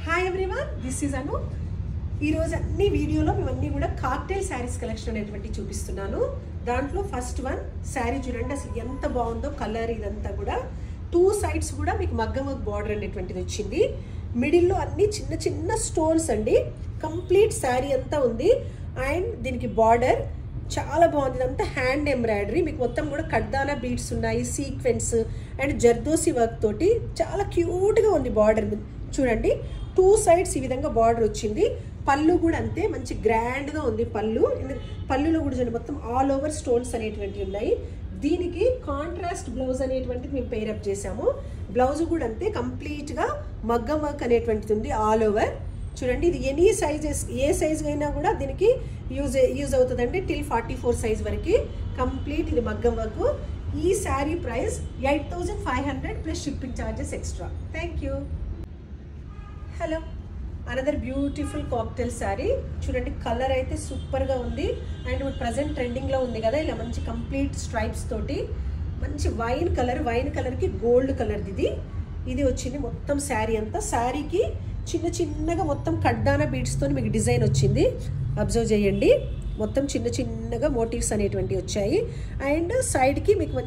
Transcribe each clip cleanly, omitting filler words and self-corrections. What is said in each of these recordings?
Hi everyone, this is అను. ఈరోజు అన్ని వీడియోలో మేమన్నీ కూడా కాక్టైల్ శారీస్ కలెక్షన్ అనేటువంటి చూపిస్తున్నాను. దాంట్లో ఫస్ట్ వన్ శారీ చూడండి, అసలు ఎంత బాగుందో కలర్. ఇదంతా కూడా టూ సైడ్స్ కూడా మీకు మగ్గం వర్క్ బార్డర్ అనేటువంటిది వచ్చింది. మిడిల్లో అన్ని చిన్న చిన్న స్టోన్స్ అండి. కంప్లీట్ శారీ అంతా ఉంది. అండ్ దీనికి బార్డర్ చాలా బాగుంది. ఇదంతా హ్యాండ్ ఎంబ్రాయిడరీ, మీకు మొత్తం కూడా కడ్దానా బీడ్స్ ఉన్నాయి, సీక్వెన్స్ అండ్ జర్దోసి వర్క్ తోటి చాలా క్యూట్గా ఉంది బార్డర్. చూడండి, టూ సైడ్స్ ఈ విధంగా బార్డర్ వచ్చింది. పళ్ళు కూడా అంతే మంచి గ్రాండ్గా ఉంది. పళ్ళులో కూడా చూడండి మొత్తం ఆల్ ఓవర్ స్టోన్స్ అనేటువంటివి ఉన్నాయి. దీనికి కాంట్రాస్ట్ బ్లౌజ్ అనేటువంటిది మేము పేరప్ చేసాము. బ్లౌజ్ కూడా అంతే కంప్లీట్గా మగ్గం వర్క్ అనేటువంటిది ఉంది ఆల్ ఓవర్. చూడండి, ఇది ఎనీ సైజెస్, ఏ సైజ్ అయినా కూడా దీనికి యూజ్ అవుతుందండి. టిల్ 44 సైజ్ వరకు కంప్లీట్ ఇది మగ్గం వర్క్. ఈ sari price 8500 plus shipping charges extra. Thank you. Hello, another beautiful cocktail sari. చూడండి, కలర్ అయితే సూపర్గా ఉంది. అండ్ ఇప్పుడు ప్రజెంట్ ట్రెండింగ్లో ఉంది కదా, ఇలా మంచి కంప్లీట్ స్ట్రైప్స్ తోటి మంచి వైన్ కలర్కి గోల్డ్ కలర్ది ఇది వచ్చింది మొత్తం శారీ అంతా. శారీకి చిన్న చిన్నగా మొత్తం కడ్డానా బీడ్స్తో మీకు డిజైన్ వచ్చింది. అబ్జర్వ్ చేయండి, మొత్తం చిన్న చిన్నగా మోటివ్స్ అనేటువంటివి వచ్చాయి. అండ్ సైడ్కి మీకు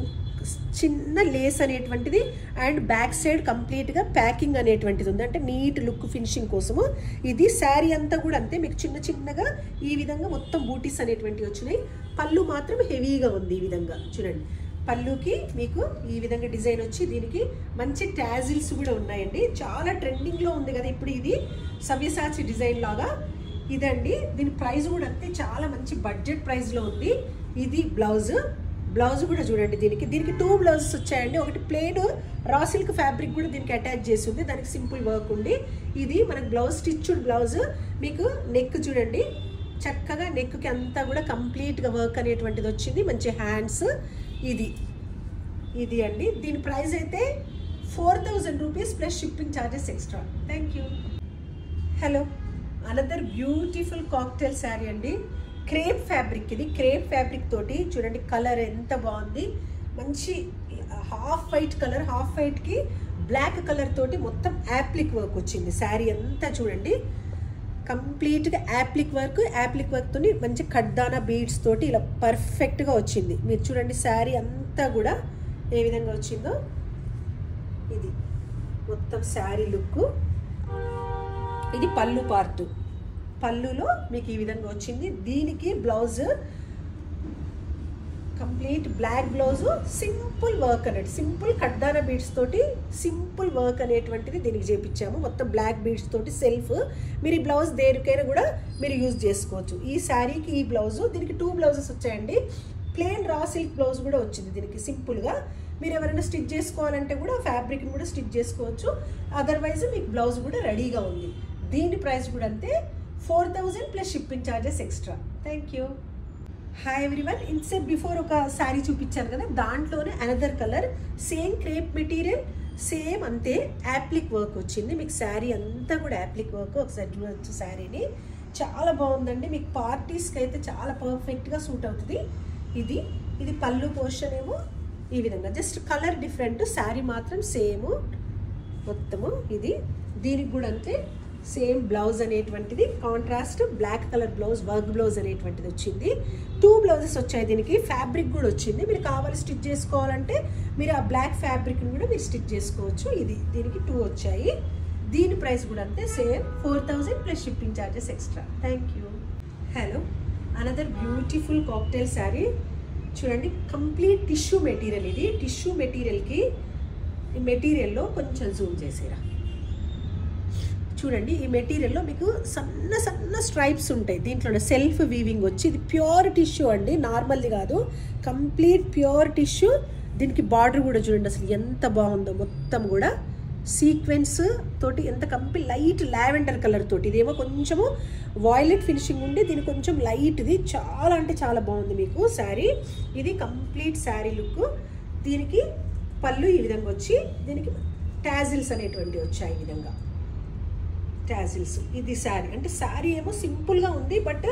చిన్న లేస్ అనేటువంటిది అండ్ బ్యాక్ సైడ్ కంప్లీట్గా ప్యాకింగ్ అనేటువంటిది ఉంది, అంటే నీట్ లుక్ ఫినిషింగ్ కోసము. ఇది శారీ అంతా కూడా అంతే, మీకు చిన్న చిన్నగా ఈ విధంగా మొత్తం బూటీస్ అనేటువంటివి వచ్చినాయి. పళ్ళు మాత్రం హెవీగా ఉంది. ఈ విధంగా చూడండి, పళ్ళుకి మీకు ఈ విధంగా డిజైన్ వచ్చి దీనికి మంచి టాజిల్స్ కూడా ఉన్నాయండి. చాలా ట్రెండింగ్లో ఉంది కదా ఇప్పుడు ఇది, సవ్యసాచి డిజైన్ లాగా ఇదండి. దీని ప్రైస్ కూడా అంతే, చాలా మంచి బడ్జెట్ ప్రైస్లో ఉంది. ఇది బ్లౌజ్ కూడా చూడండి, దీనికి 2 బ్లౌజెస్ వచ్చాయండి. ఒకటి ప్లెయిన్ రా సిల్క్ ఫ్యాబ్రిక్ కూడా దీనికి అటాచ్ చేసి ఉంది, దానికి సింపుల్ వర్క్ ఉంది. ఇది మనకు బ్లౌజ్ స్టిచ్డ్ బ్లౌజ్. మీకు నెక్ చూడండి, చక్కగా నెక్కి అంతా కూడా కంప్లీట్గా వర్క్ అనేటువంటిది వచ్చింది. మంచి హ్యాండ్స్. ఇది అండి. దీని ప్రైస్ అయితే 4000 rupees plus shipping charges extra. Thank you. Hello, another beautiful cocktail sari అండి. Crepe fabric. ఇది క్రేప్ ఫ్యాబ్రిక్ తోటి చూడండి, కలర్ ఎంత బాగుంది. మంచి హాఫ్ వైట్ కలర్, హాఫ్ వైట్కి బ్లాక్ కలర్ తోటి మొత్తం యాప్లిక్ వర్క్ వచ్చింది. శారీ అంతా చూడండి కంప్లీట్గా యాప్లిక్ వర్క్తో మంచి కడ్దానా బీడ్స్ తోటి ఇలా పర్ఫెక్ట్గా వచ్చింది. మీరు చూడండి శారీ అంతా కూడా ఏ విధంగా వచ్చిందో. ఇది మొత్తం శారీ లుక్. ఇది పళ్ళు పార్ట్. పళ్ళులో మీకు ఈ విధంగా వచ్చింది. దీనికి blouse complete black blouse, simple work అనేది, సింపుల్ కడ్దానా బీడ్స్ తోటి సింపుల్ వర్క్ అనేటువంటిది దీనికి చేపించాము. మొత్తం బ్లాక్ బీడ్స్ తోటి సెల్ఫ్. మీరు ఈ బ్లౌజ్ దేనికైనా కూడా మీరు యూజ్ చేసుకోవచ్చు. ఈ శారీకి ఈ బ్లౌజ్, దీనికి 2 బ్లౌజెస్ వచ్చాయండి. ప్లెయిన్ రా సిల్క్ బ్లౌజ్ కూడా వచ్చింది దీనికి సింపుల్గా. మీరు ఎవరైనా స్టిచ్ చేసుకోవాలంటే కూడా ఫ్యాబ్రిక్ని కూడా స్టిచ్ చేసుకోవచ్చు. అదర్వైజ్ మీకు బ్లౌజ్ కూడా రెడీగా ఉంది. దీని ప్రైస్ కూడా అంతే, 4000 plus shipping charges extra. Thank you. Hi everyone, ఇన్సెప్ బిఫోర్ ఒక శారీ చూపించాను కదా, దాంట్లోనే another colour, same crepe material, same అంతే యాప్లిక్ వర్క్ వచ్చింది. మీకు శారీ అంతా కూడా యాప్లిక్ వర్క్. ఒకసారి చూడవచ్చు శారీని, చాలా బాగుందండి. మీకు పార్టీస్కి అయితే చాలా పర్ఫెక్ట్గా సూట్ అవుతుంది. ఇది పళ్ళు పోర్షన్ ఏమో ఈ విధంగా, జస్ట్ కలర్ డిఫరెంట్, శారీ మాత్రం సేమ్ మొత్తము. దీనికి కూడా అంతే సేమ్ బ్లౌజ్ అనేటువంటిది contrast black colour blouse, work blouse అనేటువంటిది వచ్చింది. 2 బ్లౌజెస్ వచ్చాయి. దీనికి ఫ్యాబ్రిక్ కూడా వచ్చింది. మీరు కావాలి స్టిచ్ చేసుకోవాలంటే మీరు ఆ బ్లాక్ ఫ్యాబ్రిక్ని కూడా మీరు స్టిచ్ చేసుకోవచ్చు. దీనికి 2 వచ్చాయి. దీని ప్రైస్ కూడా అంతే, same 4000 plus shipping charges extra. Thank you. Hello, another beautiful cocktail sari. చూడండి, కంప్లీట్ టిష్యూ మెటీరియల్. ఇది టిష్యూ మెటీరియల్కి ఈ మెటీరియల్లో కొంచెం జూమ్ చేసేరా. చూడండి, ఈ మెటీరియల్లో మీకు సన్న స్ట్రైప్స్ ఉంటాయి. దీంట్లోనే సెల్ఫ్ వీవింగ్ వచ్చి, ఇది ప్యూర్ టిష్యూ అండి, నార్మల్ది కాదు, కంప్లీట్ ప్యూర్ టిష్యూ. దీనికి బార్డర్ కూడా చూడండి అసలు ఎంత బాగుందో. మొత్తం కూడా సీక్వెన్స్ తోటి ఎంత కంప్లీట్ లైట్ లావెండర్ కలర్ తోటి. ఇదేమో కొంచెము వాయిలెట్ ఫినిషింగ్ ఉండి, దీని కొంచెం లైట్ది. చాలా అంటే చాలా బాగుంది మీకు శారీ. ఇది కంప్లీట్ శారీ లుక్. దీనికి పళ్ళు ఈ విధంగా వచ్చి, దీనికి టాజిల్స్ అనేటువంటివి వచ్చాయి ఈ విధంగా టాజిల్స్. ఇది శారీ అంటే శారీ ఏమో సింపుల్గా ఉంది, బట్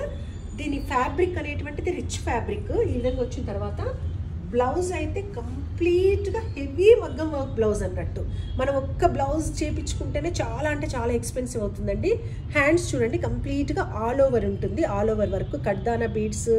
దీని ఫ్యాబ్రిక్ అనేటువంటిది రిచ్ ఫ్యాబ్రిక్. ఈ విధంగా వచ్చిన తర్వాత బ్లౌజ్ అయితే కంప్లీట్గా హెవీ మగ్గం వర్క్ బ్లౌజ్ అన్నట్టు. మనం ఒక్క బ్లౌజ్ చేయించుకుంటేనే చాలా అంటే చాలా ఎక్స్పెన్సివ్ అవుతుందండి. హ్యాండ్స్ చూడండి కంప్లీట్గా ఆల్ ఓవర్ ఉంటుంది, ఆల్ ఓవర్ వర్క్, కడ్దానా బీడ్స్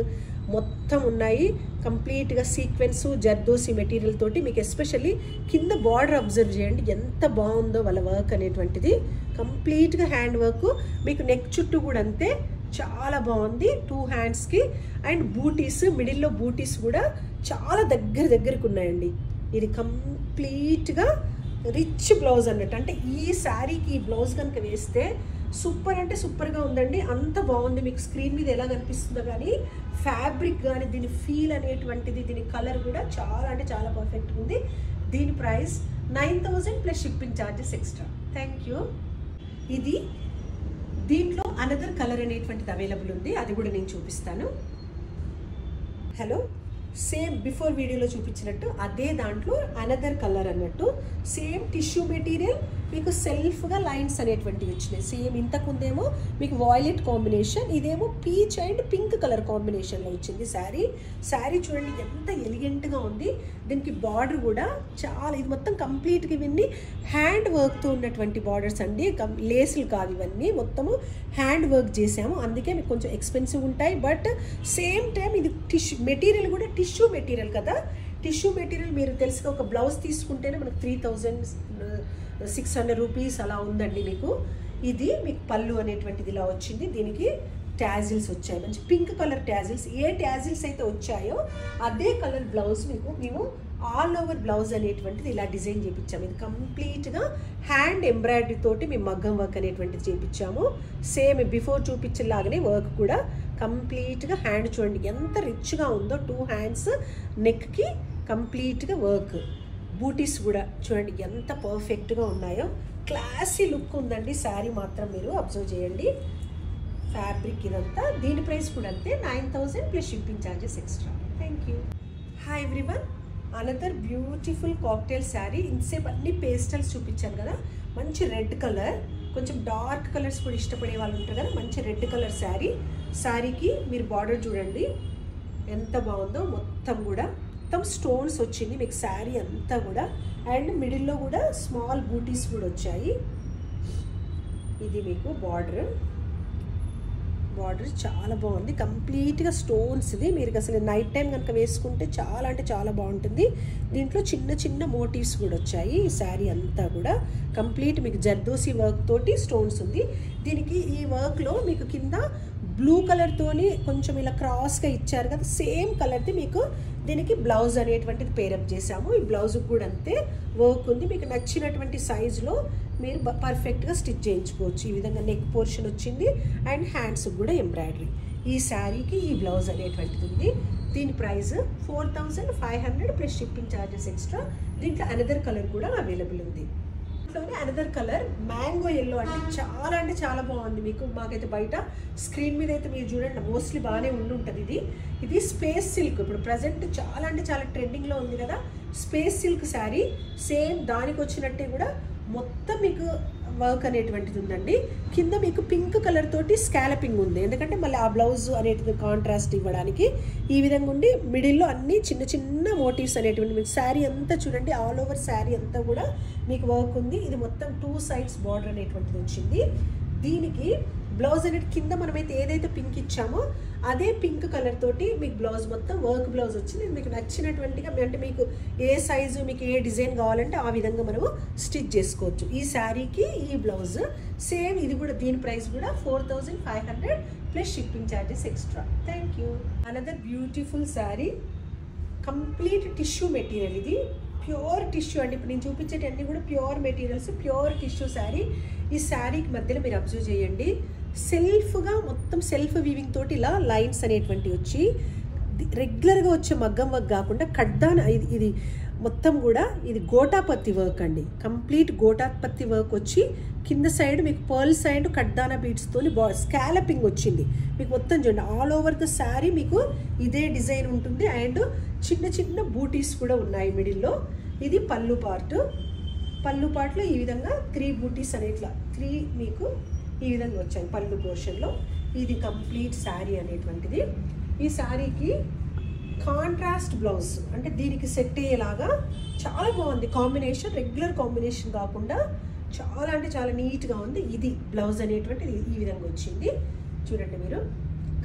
మొత్తం ఉన్నాయి. కంప్లీట్గా సీక్వెన్స్ జర్దోసి మెటీరియల్ తోటి మీకు ఎస్పెషల్లీ కింద బార్డర్ అబ్జర్వ్ చేయండి ఎంత బాగుందో వాళ్ళ వర్క్ అనేటువంటిది. కంప్లీట్గా హ్యాండ్ వర్క్, మీకు నెక్ చుట్టూ కూడా అంతే చాలా బాగుంది 2 హ్యాండ్స్కి. అండ్ బూటీస్, మిడిల్లో బూటీస్ కూడా చాలా దగ్గరకు ఉన్నాయండి. ఇది కంప్లీట్గా రిచ్ బ్లౌజ్ అన్నట్టు. అంటే ఈ శారీకి ఈ బ్లౌజ్ కనుక వేస్తే సూపర్ అంటే సూపర్గా ఉందండి. అంత బాగుంది. మీకు స్క్రీన్ మీద ఎలా కనిపిస్తుందో కానీ ఫ్యాబ్రిక్ కానీ దీని ఫీల్ అనేటువంటిది, దీని కలర్ కూడా చాలా అంటే చాలా పర్ఫెక్ట్గా ఉంది. దీని price 9000 plus shipping charges extra. Thank you. ఇది దీంట్లో అనదర్ కలర్ అనేటువంటిది అవైలబుల్ ఉంది, అది కూడా నేను చూపిస్తాను. హలో, సేమ్ బిఫోర్ వీడియోలో చూపించినట్టు అదే దాంట్లో అనదర్ కలర్ అన్నట్టు. సేమ్ టిష్యూ మెటీరియల్, మీకు సెల్ఫ్గా లైన్స్ అనేటువంటివి వచ్చినాయి. సేమ్ ఇంతకుముందేమో మీకు వాయిలెట్ కాంబినేషన్, ఇదేమో పీచ్ అండ్ పింక్ కలర్ కాంబినేషన్లో వచ్చింది శారీ చూడండి ఎంత ఎలిగెంట్గా ఉంది. దీనికి బార్డర్ కూడా చాలా, ఇది మొత్తం కంప్లీట్గా ఇవన్నీ హ్యాండ్ వర్క్తో ఉన్నటువంటి బార్డర్స్ అండి, లేసులు కాదు ఇవన్నీ, మొత్తము హ్యాండ్ వర్క్ చేసాము. అందుకే మీకు కొంచెం ఎక్స్పెన్సివ్ ఉంటాయి. బట్ సేమ్ టైం ఇది టిష్యూ మెటీరియల్ కూడా టిష్యూ మెటీరియల్ కదా. టిష్యూ మెటీరియల్ మీరు తెలుసుగా ఒక బ్లౌజ్ తీసుకుంటేనే మనకు 3600 రూపీస్ అలా ఉందండి మీకు. ఇది మీకు పళ్ళు అనేటువంటిది ఇలా వచ్చింది. దీనికి ట్యాజిల్స్ వచ్చాయి, మంచి పింక్ కలర్ ట్యాజిల్స్. ఏ ట్యాజిల్స్ అయితే వచ్చాయో అదే కలర్ బ్లౌజ్ మీకు మేము ఆల్ ఓవర్ బ్లౌజ్ అనేటువంటిది ఇలా డిజైన్ చేయించాము. ఇది కంప్లీట్గా హ్యాండ్ ఎంబ్రాయిడరీ తోటి మేము మగ్గం వర్క్ అనేటువంటిది చేయించాము. సేమ్ బిఫోర్ చూపించేలాగానే వర్క్ కూడా కంప్లీట్గా హ్యాండ్ చూడండి ఎంత రిచ్గా ఉందో. 2 హ్యాండ్స్ నెక్కి కంప్లీట్గా వర్క్. బూటీస్ కూడా చూడండి ఎంత పర్ఫెక్ట్గా ఉన్నాయో. క్లాసీ లుక్ ఉందండి శారీ మాత్రం మీరు అబ్జర్వ్ చేయండి. ఫ్యాబ్రిక్ ఇదంతా. దీని ప్రైస్ కూడా అంతే 9000 plus shipping charges extra. Thank you. Hi everyone, another beautiful cocktail sari. ఇంతసేపు అన్ని పేస్టల్స్ చూపించాను కదా, మంచి రెడ్ కలర్, కొంచెం డార్క్ కలర్స్ కూడా ఇష్టపడే వాళ్ళు ఉంటారు కదా, మంచి రెడ్ కలర్ శారీకి మీరు బార్డర్ చూడండి ఎంత బాగుందో. మొత్తం స్టోన్స్ వచ్చింది మీకు శారీ అంతా కూడా. అండ్ మిడిల్లో కూడా స్మాల్ బూటీస్ కూడా వచ్చాయి. ఇది మీకు బార్డర్ చాలా బాగుంది, కంప్లీట్గా స్టోన్స్. ఇది మీరు అసలు నైట్ టైం కనుక వేసుకుంటే చాలా అంటే చాలా బాగుంటుంది. దీంట్లో చిన్న మోటివ్స్ కూడా వచ్చాయి. ఈ శారీ అంతా కూడా కంప్లీట్ మీకు జర్దోసి వర్క్ తోటి స్టోన్స్ ఉంది. దీనికి ఈ వర్క్లో మీకు కింద బ్లూ కలర్తోని కొంచెం ఇలా క్రాస్గా ఇచ్చారు కదా, సేమ్ కలర్ది మీకు దీనికి బ్లౌజ్ అనేటువంటిది పేరప్ చేసాము. ఈ బ్లౌజ్కి కూడా అంతే వర్క్ ఉంది. మీకు నచ్చినటువంటి సైజులో మీరు పర్ఫెక్ట్గా స్టిచ్ చేయించుకోవచ్చు. ఈ విధంగా నెక్ పోర్షన్ వచ్చింది అండ్ హ్యాండ్స్కి కూడా ఎంబ్రాయిడరీ. ఈ శారీకి ఈ బ్లౌజ్ అనేటువంటిది ఉంది. దీని price 4500 plus shipping charges extra. దీంట్లో అనదర్ కలర్ కూడా అవైలబుల్ ఉంది. దీంట్లోనే అనదర్ కలర్ మ్యాంగో ఎల్లో అంటే చాలా బాగుంది. మీకు మాకైతే బయట స్క్రీన్ మీద అయితే మీరు చూడండి మోస్ట్లీ బాగానే ఉంటుంది. ఇది స్పేస్ సిల్క్, ఇప్పుడు ప్రజెంట్ చాలా ట్రెండింగ్లో ఉంది కదా స్పేస్ సిల్క్ శారీ. సేమ్ దానికి వచ్చినట్టే కూడా మొత్తం మీకు వర్క్ అనేటువంటిది ఉందండి. కింద మీకు పింక్ కలర్ తోటి స్కాలపింగ్ ఉంది, ఎందుకంటే మళ్ళీ ఆ బ్లౌజ్ అనేటిది కాంట్రాస్ట్ ఇవ్వడానికి. ఈ విధంగా ఉండి మిడిల్లో అన్ని చిన్న మోటివ్స్ అనేటువంటి మీకు శారీ అంతా చూడండి, ఆల్ ఓవర్ శారీ అంతా కూడా మీకు వర్క్ ఉంది. ఇది మొత్తం 2 సైడ్స్ బార్డర్ అనేటువంటిది వచ్చింది. దీనికి బ్లౌజ్ అనేది కింద మనమైతే ఏదైతే పింక్ ఇచ్చామో అదే పింక్ కలర్ తోటి మీకు బ్లౌజ్ మొత్తం వర్క్ బ్లౌజ్ వచ్చింది. మీకు నచ్చినటువంటిగా అంటే మీకు ఏ సైజు మీకు ఏ డిజైన్ కావాలంటే ఆ విధంగా మనము స్టిచ్ చేసుకోవచ్చు. ఈ శారీకి ఈ బ్లౌజ్ సేమ్. ఇది కూడా దీని ప్రైస్ కూడా 4500 plus shipping charges extra. Thank you. Another beautiful sari, complete tissue material. ఇది ప్యూర్ టిష్యూ అండి. ఇప్పుడు నేను చూపించేటన్నీ కూడా pure materials, pure tissue sari. ఈ శారీకి మధ్యలో మీరు అబ్జర్వ్ చేయండి సెల్ఫ్గా మొత్తం సెల్ఫ్ వీవింగ్ తోటి ఇలా లైన్స్ అనేటువంటివి వచ్చి రెగ్యులర్గా వచ్చే మగ్గం వర్క్ కాకుండా కడ్దాన ఇది మొత్తం కూడా ఇది గోటాపత్తి వర్క్ అండి. కంప్లీట్ గోటాపత్తి వర్క్ వచ్చి కింద సైడ్ మీకు పర్ల్ సైడ్ కడ్దానా బీడ్స్తో స్కాలపింగ్ వచ్చింది. మీకు మొత్తం చూడండి ఆల్ ఓవర్ ద శారీ మీకు ఇదే డిజైన్ ఉంటుంది. అండ్ చిన్న బూటీస్ కూడా ఉన్నాయి మిడిల్లో. ఇది పళ్ళు పార్ట్లో ఈ విధంగా 3 బూటీస్ అనే ఇట్లా 3 మీకు ఈ విధంగా వచ్చాయి పళ్ళు పోర్షన్లో. ఇది కంప్లీట్ శారీ అనేటువంటిది. ఈ శారీకి కాంట్రాస్ట్ బ్లౌజ్, అంటే దీనికి సెట్ అయ్యేలాగా చాలా బాగుంది కాంబినేషన్. రెగ్యులర్ కాంబినేషన్ కాకుండా చాలా అంటే చాలా నీట్గా ఉంది. ఇది బ్లౌజ్ అనేటువంటిది ఈ విధంగా వచ్చింది చూడండి మీరు.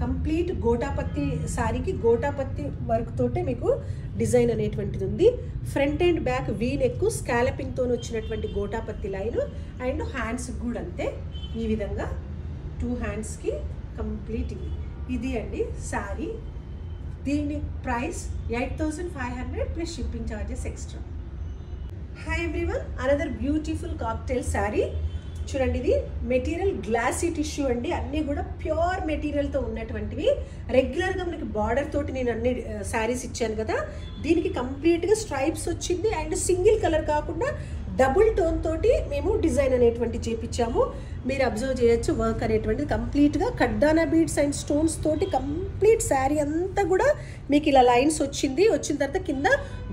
కంప్లీట్ గోటాపత్తి శారీకి గోటాపత్తి వర్క్ తోటే మీకు డిజైన్ అనేటువంటిది ఉంది. Front and back V neck స్కాలపింగ్తో వచ్చినటువంటి గోటాపత్తి లైన్ అండ్ హ్యాండ్స్కి కూడా అంతే ఈ విధంగా 2 హ్యాండ్స్కి కంప్లీట్ ఇది అండి శారీ. దీని price 8500 plus shipping charges extra. Hi everyone, another beautiful cocktail sari చూడండి. ఇది మెటీరియల్ గ్లాసీ టిష్యూ అండి, అన్నీ కూడా ప్యూర్ మెటీరియల్తో ఉన్నటువంటివి. రెగ్యులర్గా మనకి బార్డర్ తోటి నేను అన్ని శారీస్ ఇచ్చాను కదా, దీనికి కంప్లీట్గా స్ట్రైప్స్ వచ్చింది అండ్ సింగిల్ కలర్ కాకుండా డబుల్ టోన్ తోటి మేము డిజైన్ అనేటువంటి చేపించాము. మీరు అబ్జర్వ్ చేయొచ్చు వర్క్ అనేటువంటిది కంప్లీట్గా కడ్దానా బీడ్స్ అండ్ స్టోన్స్ తోటి కంప్లీట్ శారీ అంతా కూడా మీకు ఇలా లైన్స్ వచ్చింది. వచ్చిన తర్వాత కింద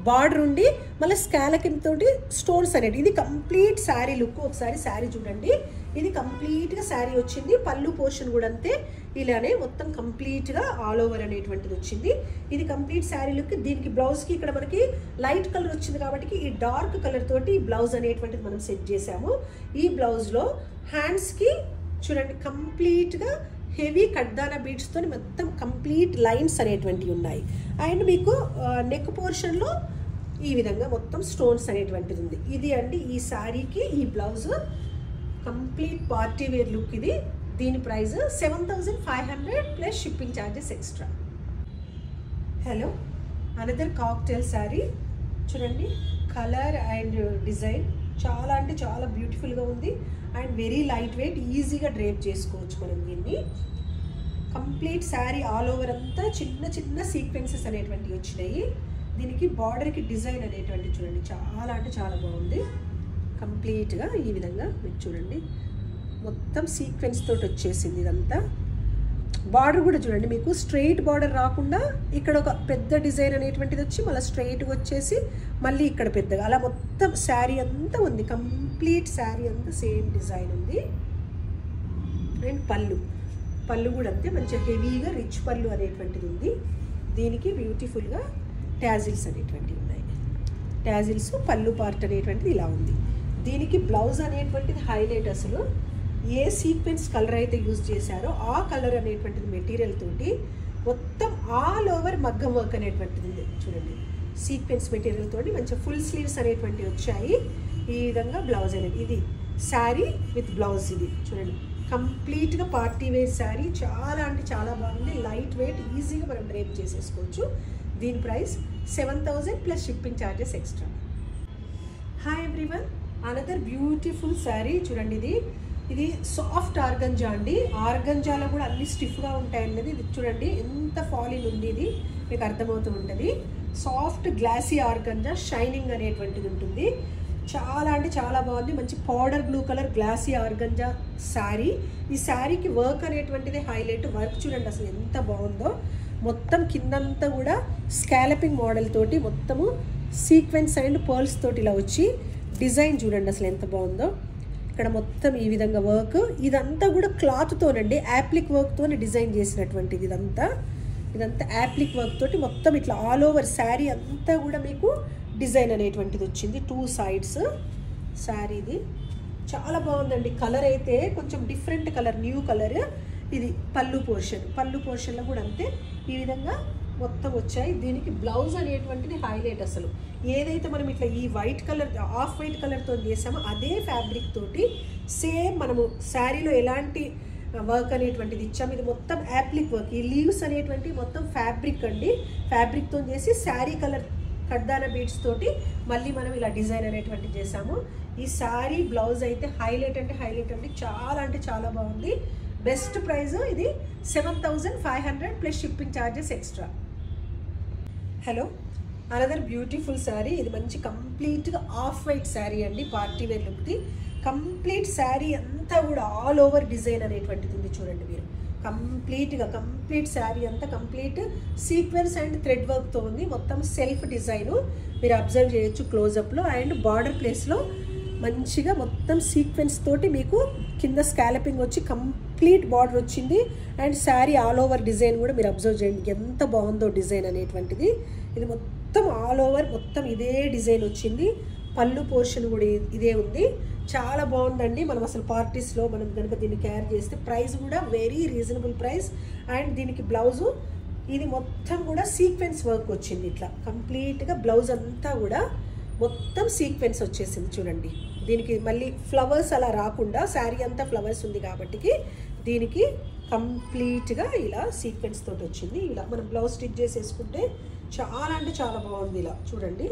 బార్డర్ ఉండి మళ్ళీ స్కాలకింగ్ తోటి స్టోన్స్ అనేది. ఇది కంప్లీట్ శారీ లుక్. ఒకసారి శారీ చూడండి, ఇది కంప్లీట్గా శారీ వచ్చింది. పళ్ళు పోర్షన్ కూడా అంతే ఇలానే మొత్తం కంప్లీట్గా ఆల్ ఓవర్ అనేటువంటిది వచ్చింది. ఇది కంప్లీట్ శారీ లుక్. దీనికి బ్లౌజ్కి ఇక్కడ మనకి లైట్ కలర్ వచ్చింది కాబట్టి ఈ డార్క్ కలర్ తోటి ఈ బ్లౌజ్ అనేటువంటిది మనం సెట్ చేసాము. ఈ బ్లౌజ్లో హ్యాండ్స్కి చూడండి కంప్లీట్గా హెవీ కడ్దానా బీడ్స్తో మొత్తం కంప్లీట్ లైన్స్ అనేటువంటివి ఉన్నాయి. అండ్ మీకు నెక్ పోర్షన్లో ఈ విధంగా మొత్తం స్టోన్స్ అనేటువంటిది ఉంది. ఇది అండి ఈ శారీకి ఈ blouse complete party wear look. ఇది దీని price 7500 plus shipping charges extra. Hello, another cocktail sari చూడండి. కలర్ అండ్ డిజైన్ చాలా అంటే చాలా బ్యూటిఫుల్గా ఉంది అండ్ వెరీ లైట్ వెయిట్, ఈజీగా డ్రేప్ చేసుకోవచ్చు మనం దీన్ని. కంప్లీట్ శారీ ఆల్ ఓవర్ అంతా చిన్న చిన్న సీక్వెన్సెస్ అనేటువంటివి వచ్చినాయి. దీనికి బార్డర్కి డిజైన్ అనేటువంటి చూడండి చాలా అంటే చాలా బాగుంది. కంప్లీట్గా ఈ విధంగా మీకు చూడండి మొత్తం సీక్వెన్స్ తోటి వచ్చేసింది ఇదంతా. బార్డర్ కూడా చూడండి మీకు స్ట్రెయిట్ బార్డర్ రాకుండా ఇక్కడ ఒక పెద్ద డిజైన్ అనేటువంటిది వచ్చి మళ్ళీ స్ట్రెయిట్గా వచ్చేసి మళ్ళీ ఇక్కడ పెద్దగా అలా మొత్తం శారీ అంతా ఉంది. కంప్లీట్ శారీ అంతా సేమ్ డిజైన్ ఉంది. అండ్ పళ్ళు కూడా అంతే మంచిగా హెవీగా రిచ్ పళ్ళు అనేటువంటిది ఉంది. దీనికి బ్యూటిఫుల్గా ట్యాజిల్స్ అనేటువంటివి ఉన్నాయి. ట్యాజిల్స్ పళ్ళు పార్ట్ అనేటువంటిది ఇలా ఉంది. దీనికి బ్లౌజ్ అనేటువంటిది హైలైట్. అసలు ఏ సీక్వెన్స్ కలర్ అయితే యూజ్ చేశారో ఆ కలర్ అనేటువంటిది మెటీరియల్ తోటి మొత్తం ఆల్ ఓవర్ మగ్గం వర్క్ అనేటువంటిది ఉంది చూడండి. సీక్వెన్స్ మెటీరియల్ తోటి మంచిగా ఫుల్ స్లీవ్స్ అనేటువంటివి వచ్చాయి. ఈ విధంగా బ్లౌజ్ అనేది ఇది శారీ విత్ బ్లౌజ్. ఇది చూడండి కంప్లీట్గా పార్టీ వేర్ శారీ చాలా అంటే చాలా బాగుంది. లైట్ వెయిట్, ఈజీగా మనం డ్రేప్ చేసేసుకోవచ్చు. దీని price 7000 plus shipping charges extra. Hi everyone, another beautiful sari చూడండి. ఇది సాఫ్ట్ ఆర్గంజా అండి. ఆర్గంజాలో కూడా అన్ని స్టిఫ్గా ఉంటాయన్నది ఇది చూడండి ఎంత ఫాలిన్ ఉంది. ఇది మీకు అర్థమవుతూ ఉంటుంది. సాఫ్ట్ గ్లాసీ ఆర్గంజా షైనింగ్ అనేటువంటిది ఉంటుంది. చాలా అంటే చాలా బాగుంది. మంచి powder blue colour glossy organza sari. ఈ శారీకి వర్క్ అనేటువంటిది హైలైట్. వర్క్ చూడండి అసలు ఎంత బాగుందో. మొత్తం కిందంతా కూడా స్కాలపింగ్ మోడల్ తోటి మొత్తము సీక్వెన్స్ అండ్ పర్ల్స్ తోటి ఇలా వచ్చి డిజైన్ చూడండి అసలు ఎంత బాగుందో. ఇక్కడ మొత్తం ఈ విధంగా వర్క్. ఇదంతా కూడా క్లాత్తోనండి యాప్లిక్ వర్క్తో డిజైన్ చేసినటువంటిది. ఇదంతా యాప్లిక్ వర్క్ తోటి మొత్తం ఇట్లా ఆల్ ఓవర్ శారీ అంతా కూడా మీకు డిజైన్ అనేటువంటిది వచ్చింది. 2 sides శారీది చాలా బాగుందండి. కలర్ అయితే కొంచెం డిఫరెంట్ కలర్, న్యూ కలర్. ఇది పళ్ళు పోర్షన్లో కూడా అంతే ఈ విధంగా మొత్తం వచ్చాయి. దీనికి బ్లౌజ్ అనేటువంటిది హైలైట్. అసలు ఏదైతే మనం ఇట్లా ఈ వైట్ కలర్ ఆఫ్ వైట్ కలర్తో చేసామో అదే ఫ్యాబ్రిక్ తోటి సేమ్ మనము శారీలో ఎలాంటి వర్క్ అనేటువంటిది ఇచ్చాము. ఇది మొత్తం యాప్లిక్ వర్క్. ఈ లీవ్స్ అనేటువంటి మొత్తం ఫ్యాబ్రిక్ అండి. ఫ్యాబ్రిక్తో చేసి శారీ కలర్ కడ్దానా బీడ్స్ తోటి మళ్ళీ మనం ఇలా డిజైన్ అనేటువంటిది చేసాము. ఈ శారీ బ్లౌజ్ అయితే హైలైట్ అండి. చాలా అంటే చాలా బాగుంది. బెస్ట్ ప్రైస్ ఇది 7500 plus shipping charges extra. Hello, another beautiful sari. ఇది మంచి కంప్లీట్గా ఆఫ్ వైట్ శారీ అండి. పార్టీ వేర్ లుక్ది. కంప్లీట్ శారీ అంతా కూడా ఆల్ ఓవర్ డిజైన్ అనేటువంటిది ఉంది చూడండి మీరు. కంప్లీట్ శారీ అంతా కంప్లీట్ సీక్వెన్స్ అండ్ థ్రెడ్ వర్క్తో ఉంది. మొత్తం సెల్ఫ్ డిజైను మీరు అబ్జర్వ్ చేయొచ్చు క్లోజప్లో. అండ్ బార్డర్ ప్లేస్లో మంచిగా మొత్తం సీక్వెన్స్ తోటి మీకు కింద స్కాలపింగ్ వచ్చి కంప్లీట్ బార్డర్ వచ్చింది. And sari all over design కూడా మీరు అబ్జర్వ్ చేయండి ఎంత బాగుందో డిజైన్ అనేటువంటిది. ఇది మొత్తం ఆల్ ఓవర్ మొత్తం ఇదే డిజైన్ వచ్చింది. పళ్ళు పోర్షన్ కూడా ఇదే ఉంది. చాలా బాగుందండి. మనం అసలు పార్టీస్లో మనం కనుక దీన్ని క్యారీ చేస్తే ప్రైస్ కూడా వెరీ రీజనబుల్ ప్రైస్. అండ్ దీనికి బ్లౌజు ఇది మొత్తం కూడా సీక్వెన్స్ వర్క్ వచ్చింది. ఇట్లా కంప్లీట్గా బ్లౌజ్ అంతా కూడా మొత్తం సీక్వెన్స్ వచ్చేసింది చూడండి. దీనికి మళ్ళీ ఫ్లవర్స్ అలా రాకుండా శారీ అంతా ఫ్లవర్స్ ఉంది కాబట్టి దీనికి కంప్లీట్గా ఇలా సీక్వెన్స్ తోటి వచ్చింది. ఇలా మనం బ్లౌజ్ స్టిచ్ చేసేసుకుంటే చాలా అంటే చాలా బాగుంది. ఇలా చూడండి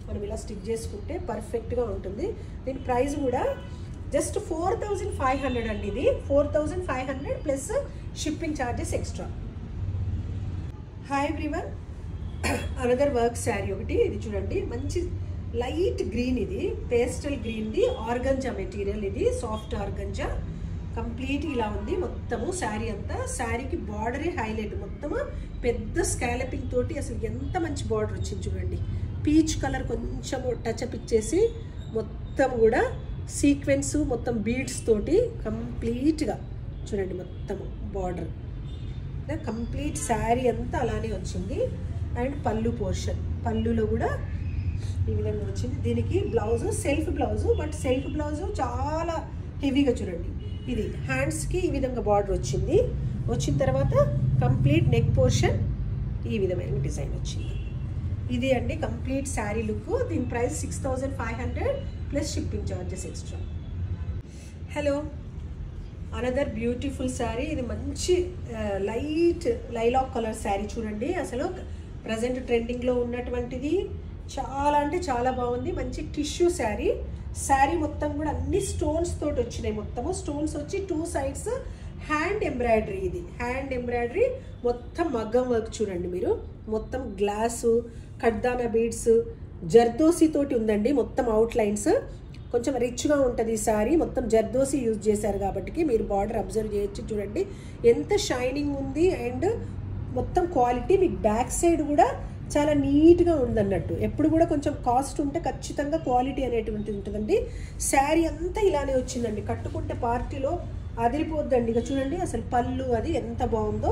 మనం ఇలా స్టిచ్ చేసుకుంటే పర్ఫెక్ట్గా ఉంటుంది. దీని ప్రైస్ కూడా జస్ట్ 4500 అండి. ఇది 4500 plus shipping charges extra. Hi everyone, another work sari ఒకటి. ఇది చూడండి మంచి లైట్ గ్రీన్, ఇది పేస్టల్ గ్రీన్ది ఆర్గంజా మెటీరియల్. ఇది సాఫ్ట్ ఆర్గంజా కంప్లీట్ ఇలా ఉంది మొత్తము శారీ అంతా. శారీకి బార్డరే హైలైట్, మొత్తము పెద్ద స్కాలపింగ్ తోటి అసలు ఎంత మంచి బార్డర్ వచ్చింది చూడండి. పీచ్ కలర్ కొంచెం టచ్అప్ ఇచ్చేసి మొత్తం కూడా సీక్వెన్స్ మొత్తం బీడ్స్ తోటి కంప్లీట్గా చూడండి మొత్తము బార్డర్ కంప్లీట్ శారీ అంతా అలానే వచ్చింది. అండ్ పళ్ళు పోర్షన్, పళ్ళులో కూడా ఈ విధంగా వచ్చింది. దీనికి blouse self blouse, but self blouse చాలా హెవీగా చూడండి. ఇది హ్యాండ్స్కి ఈ విధంగా బార్డర్ వచ్చింది. వచ్చిన తర్వాత కంప్లీట్ నెక్ పోర్షన్ ఈ విధమైన డిజైన్ వచ్చింది. ఇది అండి కంప్లీట్ శారీ లుక్. దీని price 6500 plus shipping charges extra. Hello, another beautiful sari. ఇది మంచి లైట్ లైలాక్ కలర్ శారీ చూడండి. అసలు ప్రజెంట్ ట్రెండింగ్లో ఉన్నటువంటిది. చాలా అంటే చాలా బాగుంది. మంచి టిష్యూ శారీ. శారీ మొత్తం కూడా అన్ని స్టోన్స్ తోటి వచ్చినాయి. మొత్తము స్టోన్స్ వచ్చి 2 సైడ్స్ హ్యాండ్ ఎంబ్రాయిడరీ. ఇది హ్యాండ్ ఎంబ్రాయిడరీ మొత్తం మగ్గం వర్క్ చూడండి మీరు. మొత్తం గ్లాసు, కడ్దానా బీడ్స్, జర్దోసి తోటి ఉందండి. మొత్తం అవుట్ లైన్స్ కొంచెం రిచ్గా ఉంటుంది ఈ శారీ. మొత్తం జర్దోసి యూజ్ చేశారు కాబట్టి మీరు బార్డర్ అబ్జర్వ్ చేయొచ్చు చూడండి ఎంత షైనింగ్ ఉంది. అండ్ మొత్తం క్వాలిటీ మీకు బ్యాక్ సైడ్ కూడా చాలా నీట్గా ఉందన్నట్టు. ఎప్పుడు కూడా కొంచెం కాస్ట్ ఉంటే ఖచ్చితంగా క్వాలిటీ అనేటువంటిది ఉంటుందండి. శారీ అంతా ఇలానే వచ్చిందండి. కట్టుకుంటే పార్టీలో అదిరిపోద్దండి. ఇక చూడండి అసలు పళ్ళు అది ఎంత బాగుందో.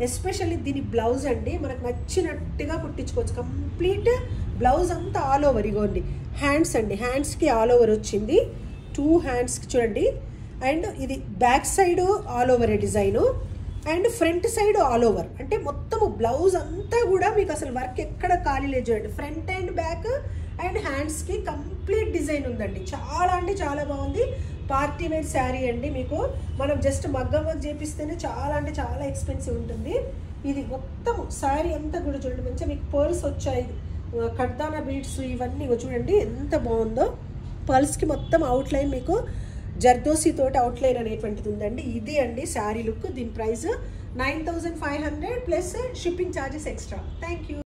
ఎస్పెషల్లీ దీని బ్లౌజ్ అండి మనకు నచ్చినట్టుగా కుట్టించుకోవచ్చు. కంప్లీట్ బ్లౌజ్ అంతా ఆల్ ఓవర్. ఇగోండి హ్యాండ్స్ అండి, హ్యాండ్స్కి ఆల్ ఓవర్ వచ్చింది. 2 హ్యాండ్స్కి చూడండి. అండ్ ఇది back side all over design and front side all over. అంటే మొత్తము బ్లౌజ్ అంతా కూడా మీకు అసలు వర్క్ ఎక్కడ ఖాళీ లేదు చూడండి. ఫ్రంట్ అండ్ బ్యాక్ అండ్ హ్యాండ్స్కి కంప్లీట్ డిజైన్ ఉందండి. చాలా అంటే చాలా బాగుంది. పార్టీ వేర్ శారీ అండి. మీకు మనం జస్ట్ మగ్గం వర్క్ చేపిస్తేనే చాలా అంటే చాలా ఎక్స్పెన్సివ్ ఉంటుంది. ఇది మొత్తం శారీ అంతా కూడా చూడండి మంచిగా మీకు పర్ల్స్ వచ్చాయి, కడ్దానా బీడ్స్ ఇవన్నీ చూడండి ఎంత బాగుందో. పర్ల్స్కి మొత్తం అవుట్లైన్ మీకు జర్దోసి తోటి అవుట్లైన్ అనేటువంటిది ఉందండి. ఇది అండి శారీ లుక్. దీని price 9500 plus shipping charges extra. Thank you.